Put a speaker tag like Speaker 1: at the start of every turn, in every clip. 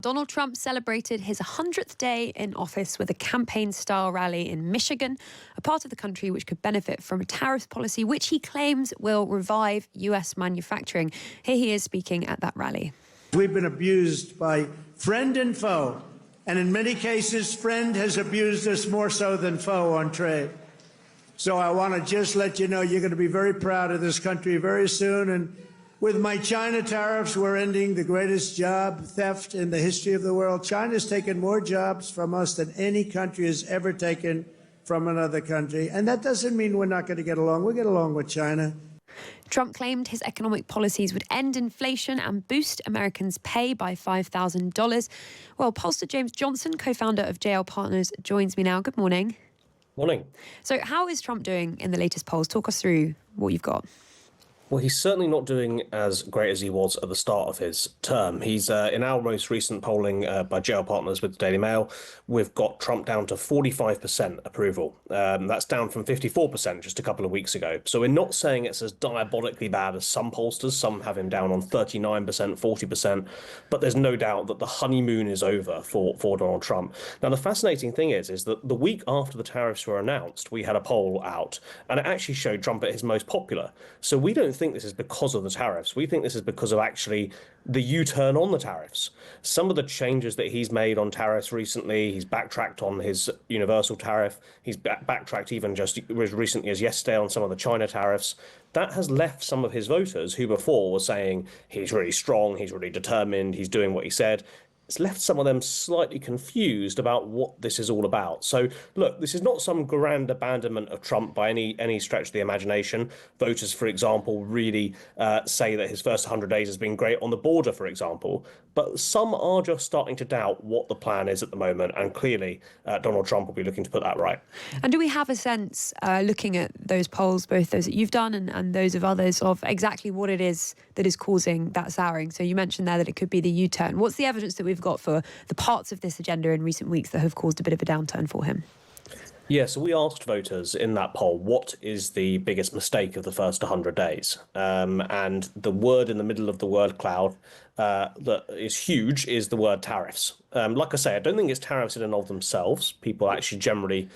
Speaker 1: Donald Trump celebrated his 100th day in office with a campaign-style rally in Michigan, a part of the country which could benefit from a tariff policy which he claims will revive US manufacturing. Here he is speaking at that rally.
Speaker 2: We've been abused by friend and foe, and in many cases, friend has abused us more so than foe on trade. So I want to just let you know you're going to be very proud of this country very soon. And with my China tariffs, we're ending the greatest job theft in the history of the world. China's taken more jobs from us than any country has ever taken from another country. And that doesn't mean we're not going to get along. We'll get along with China.
Speaker 1: Trump claimed his economic policies would end inflation and boost Americans' pay by $5,000. Well, pollster James Johnson, co-founder of JL Partners, joins me now. Good morning.
Speaker 3: Morning.
Speaker 1: So how is Trump doing in the latest polls? Talk us through what you've got.
Speaker 3: Well, he's certainly not doing as great as he was at the start of his term. He's in our most recent polling by JL Partners with the Daily Mail, we've got Trump down to 45% approval. That's down from 54% just a couple of weeks ago. So we're not saying it's as diabolically bad as some pollsters. Some have him down on 39%, 40%. But there's no doubt that the honeymoon is over for Donald Trump. Now, the fascinating thing is that the week after the tariffs were announced, we had a poll out, and it actually showed Trump at his most popular. So we don't think this is because of the tariffs. We think this is because of actually the U-turn on the tariffs. Some of the changes that he's made on tariffs recently, he's backtracked on his universal tariff, he's backtracked even just as recently as yesterday on some of the China tariffs. That has left some of his voters who before were saying he's really strong, he's really determined, he's doing what he said. It's left some of them slightly confused about what this is all about. So, look, this is not some grand abandonment of Trump by any stretch of the imagination. Voters, for example, really say that his first 100 days has been great on the border, for example. But some are just starting to doubt what the plan is at the moment. And clearly, Donald Trump will be looking to put that right.
Speaker 1: And do we have a sense, looking at those polls, both those that you've done and those of others, of exactly what it is that is causing that souring? So you mentioned there that it could be the U-turn. What's the evidence that we've got for the parts of this agenda in recent weeks that have caused a bit of a downturn for him?
Speaker 3: Yeah, so we asked voters in that poll, what is the biggest mistake of the first 100 days? And the word in the middle of the word cloud that is huge is the word tariffs. Like I say, I don't think it's tariffs in and of themselves. People actually generally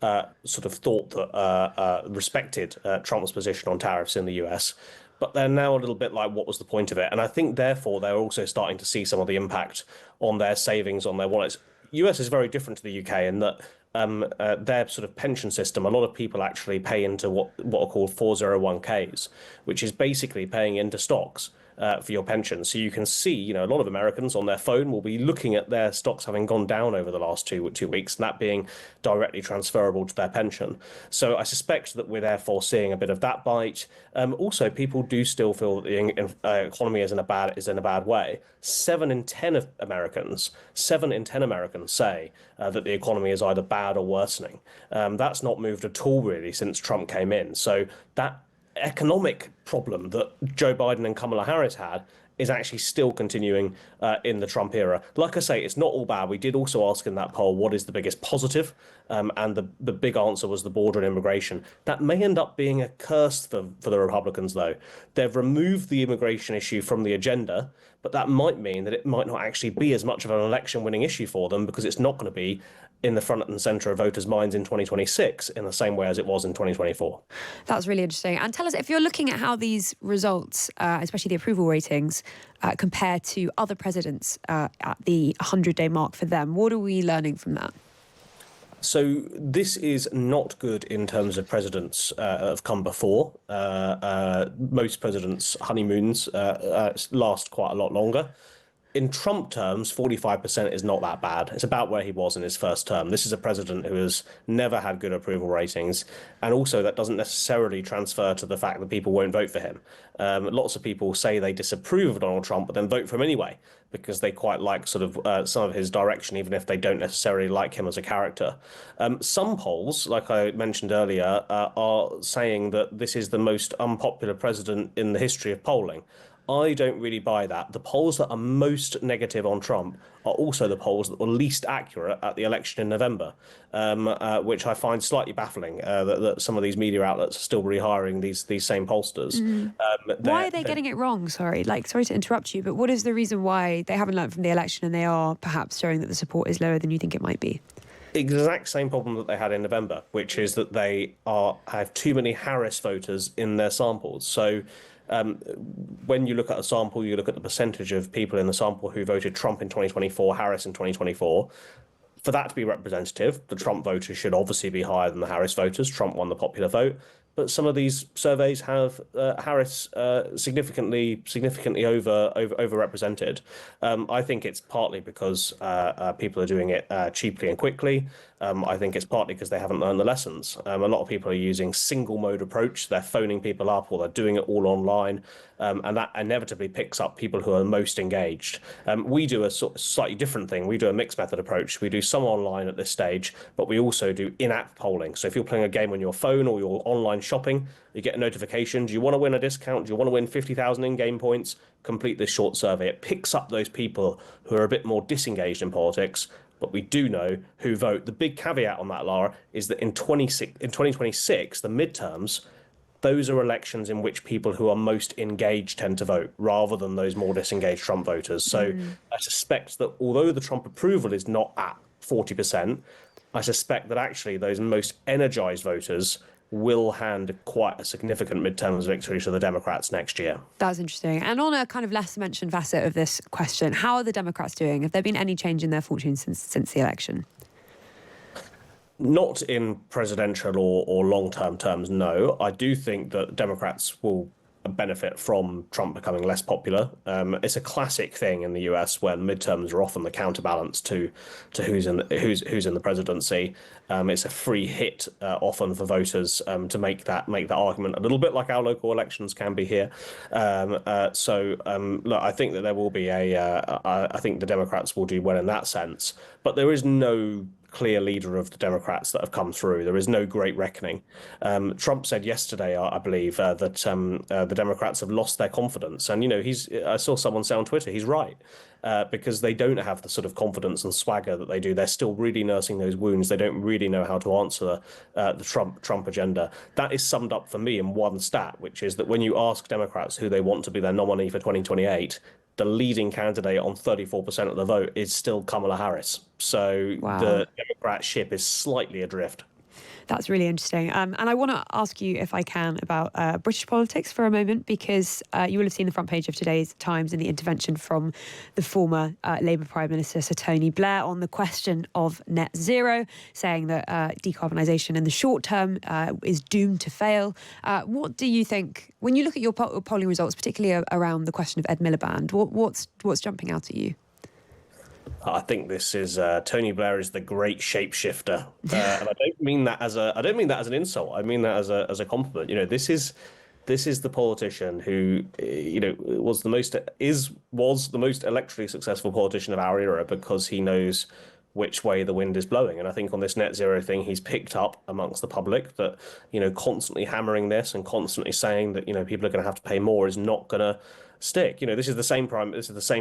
Speaker 3: sort of thought that respected Trump's position on tariffs in the US. But they're now a little bit like, what was the point of it? And I think, therefore, they're also starting to see some of the impact on their savings, on their wallets. US is very different to the UK in that their sort of pension system, a lot of people actually pay into what are called 401ks, which is basically paying into stocks for your pension. So you can see, a lot of Americans on their phone will be looking at their stocks having gone down over the last two weeks, and that being directly transferable to their pension. So I suspect that we're therefore seeing a bit of that bite. Also, people do still feel that the economy is in a bad way. 7 in 10 Americans say that the economy is either bad or worsening. That's not moved at all really since Trump came in. So that economic problem that Joe Biden and Kamala Harris had is actually still continuing in the Trump era. Like I say, it's not all bad. We did also ask in that poll, what is the biggest positive? And the big answer was the border and immigration. That may end up being a curse for the Republicans, though. They've removed the immigration issue from the agenda, but that might mean that it might not actually be as much of an election-winning issue for them because it's not going to be in the front and centre of voters' minds in 2026 in the same way as it was in 2024.
Speaker 1: That's really interesting. And tell us, if you're looking at how these results, especially the approval ratings, compare to other presidents at the 100-day mark for them, what are we learning from that?
Speaker 3: So this is not good in terms of presidents have come before. Most presidents' honeymoons last quite a lot longer. In Trump terms, 45% is not that bad. It's about where he was in his first term. This is a president who has never had good approval ratings. And also that doesn't necessarily transfer to the fact that people won't vote for him. Lots of people say they disapprove of Donald Trump, but then vote for him anyway, because they quite like sort of some of his direction, even if they don't necessarily like him as a character. Some polls, like I mentioned earlier, are saying that this is the most unpopular president in the history of polling. I don't really buy that. The polls that are most negative on Trump are also the polls that were least accurate at the election in November, which I find slightly baffling. That some of these media outlets are still rehiring these same pollsters.
Speaker 1: Why are they getting it wrong? Sorry, sorry to interrupt you, but what is the reason why they haven't learned from the election and they are perhaps showing that the support is lower than you think it might be?
Speaker 3: Exact same problem that they had in November, which is that they have too many Harris voters in their samples. So when you look at a sample, you look at the percentage of people in the sample who voted Trump in 2024, Harris in 2024. For that to be representative, the Trump voters should obviously be higher than the Harris voters. Trump won the popular vote. But some of these surveys have Harris significantly overrepresented. I think it's partly because people are doing it cheaply and quickly. I think it's partly because they haven't learned the lessons. A lot of people are using single mode approach. They're phoning people up or they're doing it all online. And that inevitably picks up people who are most engaged. We do a slightly different thing. We do a mixed method approach. We do some online at this stage, but we also do in-app polling. So if you're playing a game on your phone or you're online shopping, you get a notification. Do you want to win a discount? Do you want to win 50,000 in-game points? Complete this short survey. It picks up those people who are a bit more disengaged in politics, but we do know who vote. The big caveat on that, Lara, is that in 2026, the midterms, those are elections in which people who are most engaged tend to vote rather than those more disengaged Trump voters. So I suspect that although the Trump approval is not at 40%, I suspect that actually those most energized voters will hand quite a significant midterms victory to the Democrats next year.
Speaker 1: That's interesting. And on a kind of less mentioned facet of this question, how are the Democrats doing? Have there been any change in their fortunes since the election?
Speaker 3: Not in presidential or long-term terms, no. I do think that Democrats will benefit from Trump becoming less popular. It's a classic thing in the US where the midterms are often the counterbalance to who's in the presidency. It's a free hit often for voters to make that argument a little bit like our local elections can be here. Look, I think that there will be I think the Democrats will do well in that sense, but there is no clear leader of the Democrats that have come through. There is no great reckoning. Trump said yesterday, I believe, that the Democrats have lost their confidence. And, I saw someone say on Twitter, he's right, because they don't have the sort of confidence and swagger that they do. They're still really nursing those wounds. They don't really know how to answer the Trump agenda. That is summed up for me in one stat, which is that when you ask Democrats who they want to be their nominee for 2028, the leading candidate on 34% of the vote is still Kamala Harris. So
Speaker 1: Wow.
Speaker 3: The Democrat ship is slightly adrift.
Speaker 1: That's really interesting. And I want to ask you, if I can, about British politics for a moment, because you will have seen the front page of today's Times and the intervention from the former Labour Prime Minister, Sir Tony Blair, on the question of net zero, saying that decarbonisation in the short term is doomed to fail. What do you think, when you look at your polling results, particularly around the question of Ed Miliband, what's jumping out at you?
Speaker 3: I think this is Tony Blair is the great shapeshifter, and I don't mean that as an insult. I mean that as a compliment. This is the politician who was the most electorally successful politician of our era because he knows which way the wind is blowing. And I think on this net zero thing, he's picked up amongst the public that constantly hammering this and constantly saying that people are going to have to pay more is not going to stick. This is the same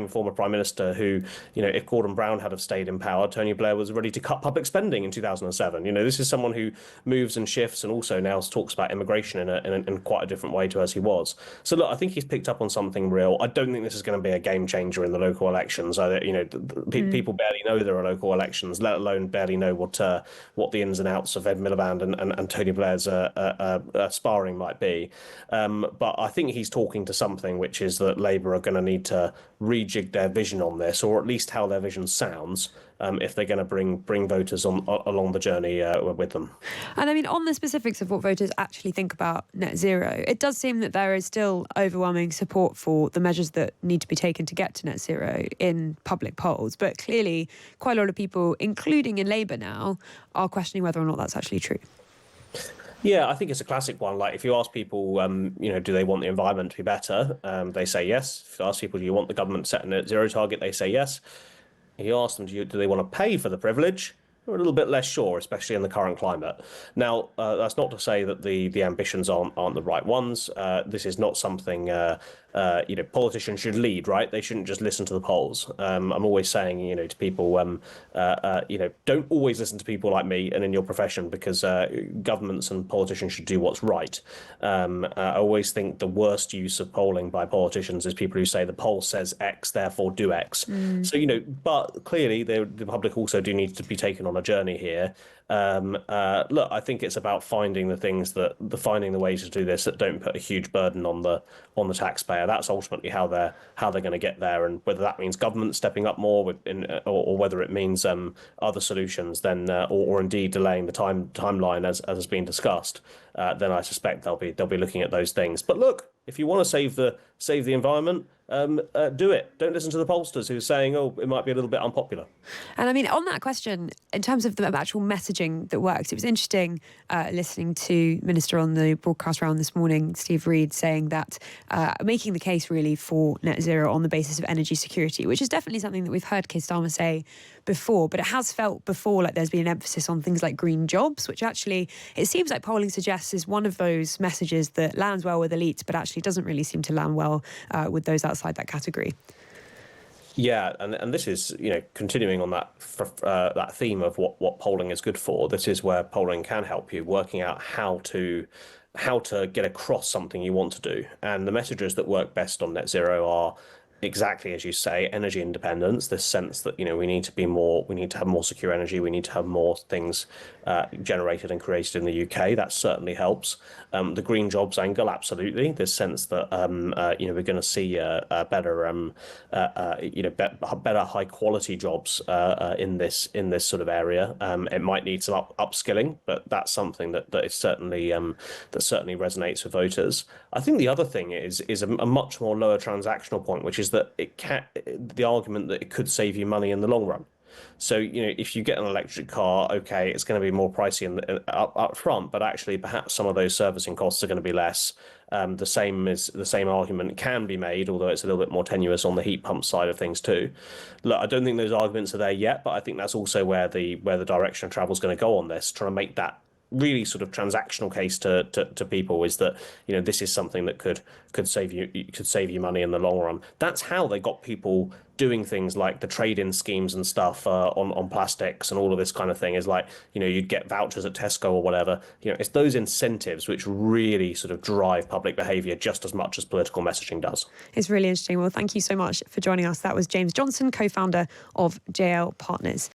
Speaker 3: former prime minister who, if Gordon Brown had have stayed in power, Tony Blair was ready to cut public spending in 2007. This is someone who moves and shifts and also now talks about immigration in quite a different way to as he was. So look, I think he's picked up on something real. I don't think this is going to be a game changer in the local elections. People barely know there are local elections, let alone barely know what the ins and outs of Ed Miliband and Tony Blair's sparring might be. But I think he's talking to something, which is that Labour are going to need to rejig their vision on this, or at least how their vision sounds, if they're going to bring voters along the journey with them.
Speaker 1: And I mean, on the specifics of what voters actually think about net zero, it does seem that there is still overwhelming support for the measures that need to be taken to get to net zero in public polls. But clearly, quite a lot of people, including in Labour now, are questioning whether or not that's actually true.
Speaker 3: Yeah, I think it's a classic one. Like if you ask people, do they want the environment to be better? They say yes. If you ask people, do you want the government setting a net zero target? They say yes. If you ask them, do they want to pay for the privilege? we're a little bit less sure, especially in the current climate. Now, that's not to say that the ambitions aren't the right ones. This is not something politicians should lead, right? They shouldn't just listen to the polls. I'm always saying, to people, don't always listen to people like me and in your profession, because governments and politicians should do what's right. I always think the worst use of polling by politicians is people who say the poll says X, therefore do X. So, but clearly the public also do need to be taken on a journey here. Look, I think it's about finding the ways to do this that don't put a huge burden on the taxpayer. That's ultimately how they're going to get there, and whether that means government stepping up more or whether it means other solutions, then or indeed delaying the timeline as has been discussed, then I suspect they'll be looking at those things. But look, if you want to save the environment, do it. Don't listen to the pollsters who are saying, oh, it might be a little bit unpopular.
Speaker 1: And I mean, on that question, in terms of the actual messaging that works, it was interesting listening to Minister on the broadcast round this morning, Steve Reed, saying that making the case really for net zero on the basis of energy security, which is definitely something that we've heard Keir Starmer say before, but it has felt before like there's been an emphasis on things like green jobs, which actually it seems like polling suggests is one of those messages that lands well with elites, but actually doesn't really seem to land well with those outside that category.
Speaker 3: Yeah, and this is continuing on that theme of what polling is good for. This is where polling can help you working out how to get across something you want to do, and the messages that work best on net zero are exactly as you say, energy independence, this sense that we need to have more secure energy, we need to have more things generated and created in the UK. That certainly helps. The green jobs angle, absolutely. This sense that we're going to see better high quality jobs in this sort of area. It might need some upskilling, but that's something that certainly resonates with voters. I think the other thing is a much more lower transactional point, which is that the argument that it could save you money in the long run. So, if you get an electric car, okay, it's going to be more pricey up front, but actually perhaps some of those servicing costs are going to be less. The same argument can be made, although it's a little bit more tenuous on the heat pump side of things too. Look, I don't think those arguments are there yet, but I think that's also where the direction of travel is going to go on this, trying to make that really sort of transactional case to people is that this is something that could save you money in the long run. That's how they got people doing things like the trade-in schemes and stuff on plastics and all of this kind of thing. Is like you'd get vouchers at Tesco or whatever. It's those incentives which really sort of drive public behaviour just as much as political messaging does.
Speaker 1: It's really interesting. Well, thank you so much for joining us. That was James Johnson, co-founder of JL Partners.